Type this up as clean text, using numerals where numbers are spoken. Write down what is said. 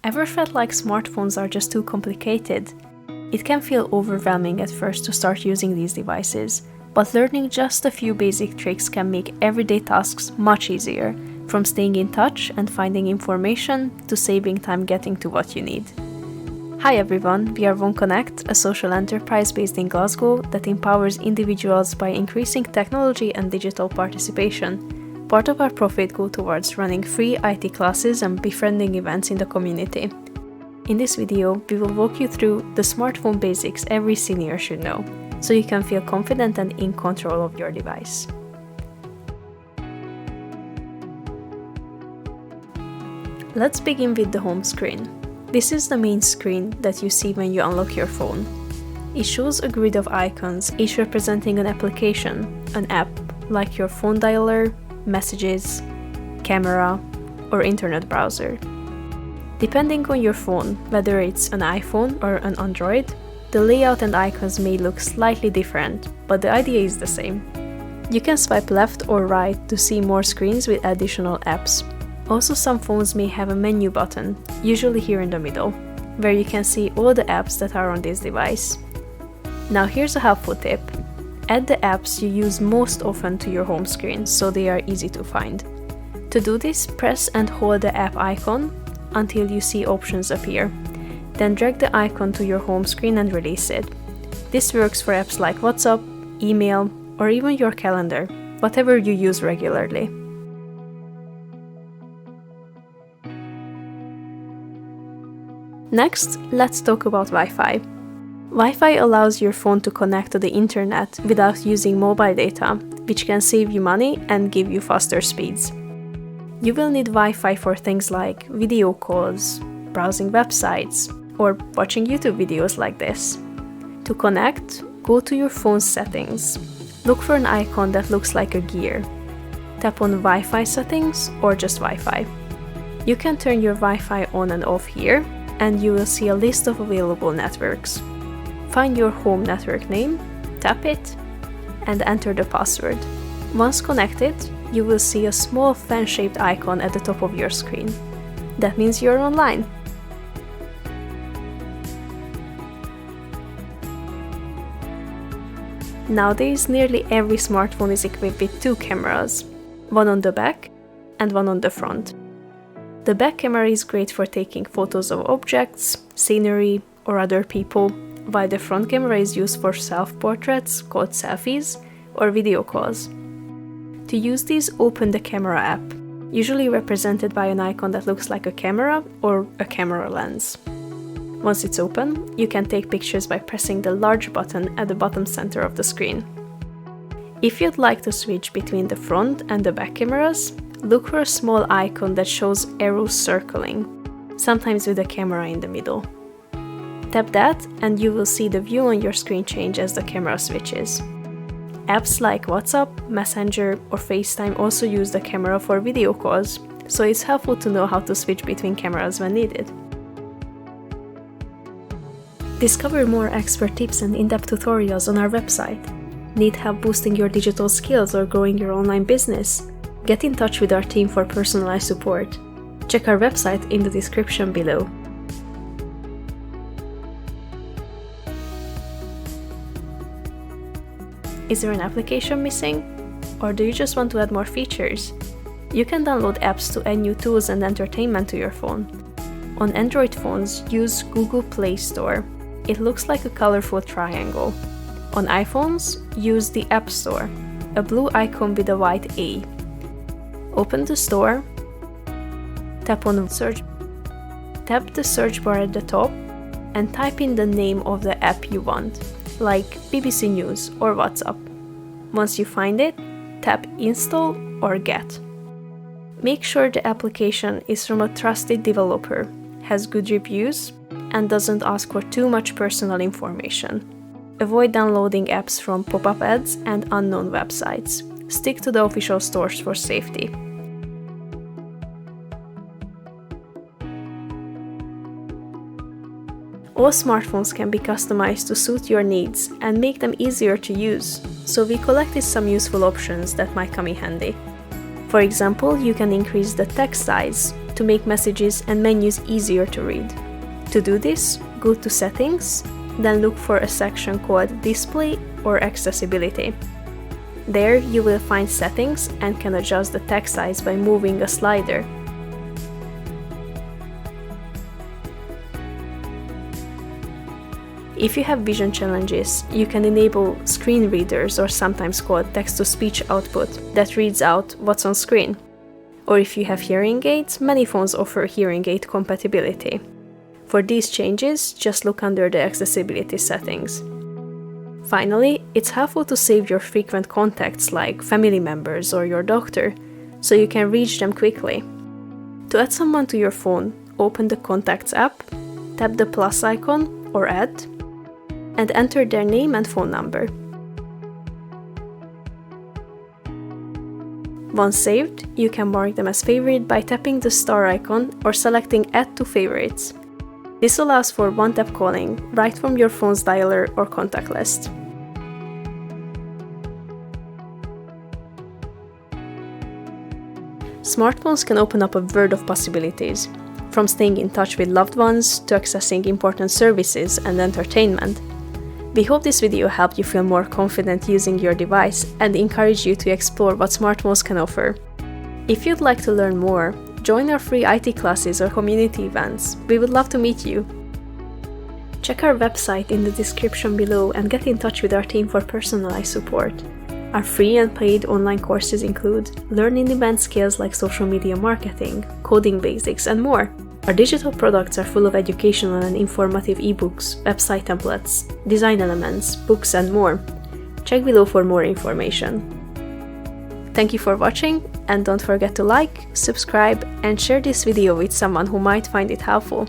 Ever felt like smartphones are just too complicated? It can feel overwhelming at first to start using these devices, but learning just a few basic tricks can make everyday tasks much easier, from staying in touch and finding information to saving time getting to what you need. Hi everyone, we are OneConnect, a social enterprise based in Glasgow that empowers individuals by increasing technology and digital participation. Part of our profit goes towards running free IT classes and befriending events in the community. In this video, we will walk you through the smartphone basics every senior should know, so you can feel confident and in control of your device. Let's begin with the home screen. This is the main screen that you see when you unlock your phone. It shows a grid of icons, each representing an application, an app, like your phone dialer, messages, camera, or internet browser. Depending on your phone, whether it's an iPhone or an Android, the layout and icons may look slightly different, but the idea is the same. You can swipe left or right to see more screens with additional apps. Also, some phones may have a menu button, usually here in the middle, where you can see all the apps that are on this device. Now here's a helpful tip. Add the apps you use most often to your home screen so they are easy to find. To do this, press and hold the app icon until you see options appear. Then drag the icon to your home screen and release it. This works for apps like WhatsApp, email, or even your calendar, whatever you use regularly. Next, let's talk about Wi-Fi. Wi-Fi allows your phone to connect to the internet without using mobile data, which can save you money and give you faster speeds. You will need Wi-Fi for things like video calls, browsing websites, or watching YouTube videos like this. To connect, go to your phone's settings. Look for an icon that looks like a gear. Tap on Wi-Fi settings or just Wi-Fi. You can turn your Wi-Fi on and off here, and you will see a list of available networks. Find your home network name, tap it, and enter the password. Once connected, you will see a small fan-shaped icon at the top of your screen. That means you're online. Nowadays, nearly every smartphone is equipped with two cameras, one on the back and one on the front. The back camera is great for taking photos of objects, scenery, or other people, while the front camera is used for self-portraits, called selfies, or video calls. To use these, open the camera app, usually represented by an icon that looks like a camera or a camera lens. Once it's open, you can take pictures by pressing the large button at the bottom center of the screen. If you'd like to switch between the front and the back cameras, look for a small icon that shows arrows circling, sometimes with a camera in the middle. Tap that and you will see the view on your screen change as the camera switches. Apps like WhatsApp, Messenger, or FaceTime also use the camera for video calls, so it's helpful to know how to switch between cameras when needed. Discover more expert tips and in-depth tutorials on our website. Need help boosting your digital skills or growing your online business? Get in touch with our team for personalized support. Check our website in the description below. Is there an application missing? Or do you just want to add more features? You can download apps to add new tools and entertainment to your phone. On Android phones, use Google Play Store. It looks like a colorful triangle. On iPhones, use the App Store, a blue icon with a white A. Open the store, tap on search, tap the search bar at the top, and type in the name of the app you want, like BBC News or WhatsApp. Once you find it, tap Install or Get. Make sure the application is from a trusted developer, has good reviews, and doesn't ask for too much personal information. Avoid downloading apps from pop-up ads and unknown websites. Stick to the official stores for safety. All smartphones can be customized to suit your needs and make them easier to use, so we collected some useful options that might come in handy. For example, you can increase the text size to make messages and menus easier to read. To do this, go to Settings, then look for a section called Display or Accessibility. There you will find settings and can adjust the text size by moving a slider. If you have vision challenges, you can enable screen readers, or sometimes called text-to-speech output, that reads out what's on screen. Or if you have hearing aids, many phones offer hearing aid compatibility. For these changes, just look under the accessibility settings. Finally, it's helpful to save your frequent contacts like family members or your doctor, so you can reach them quickly. To add someone to your phone, open the Contacts app, tap the plus icon or Add, and enter their name and phone number. Once saved, you can mark them as favorite by tapping the star icon or selecting Add to Favorites. This allows for one-tap calling right from your phone's dialer or contact list. Smartphones can open up a world of possibilities, from staying in touch with loved ones to accessing important services and entertainment. We hope this video helped you feel more confident using your device and encourage you to explore what smartphones can offer. If you'd like to learn more, join our free IT classes or community events. We would love to meet you. Check our website in the description below and get in touch with our team for personalized support. Our free and paid online courses include learn in-demand skills like social media marketing, coding basics, and more. Our digital products are full of educational and informative ebooks, website templates, design elements, books, and more. Check below for more information. Thank you for watching, and don't forget to like, subscribe, and share this video with someone who might find it helpful.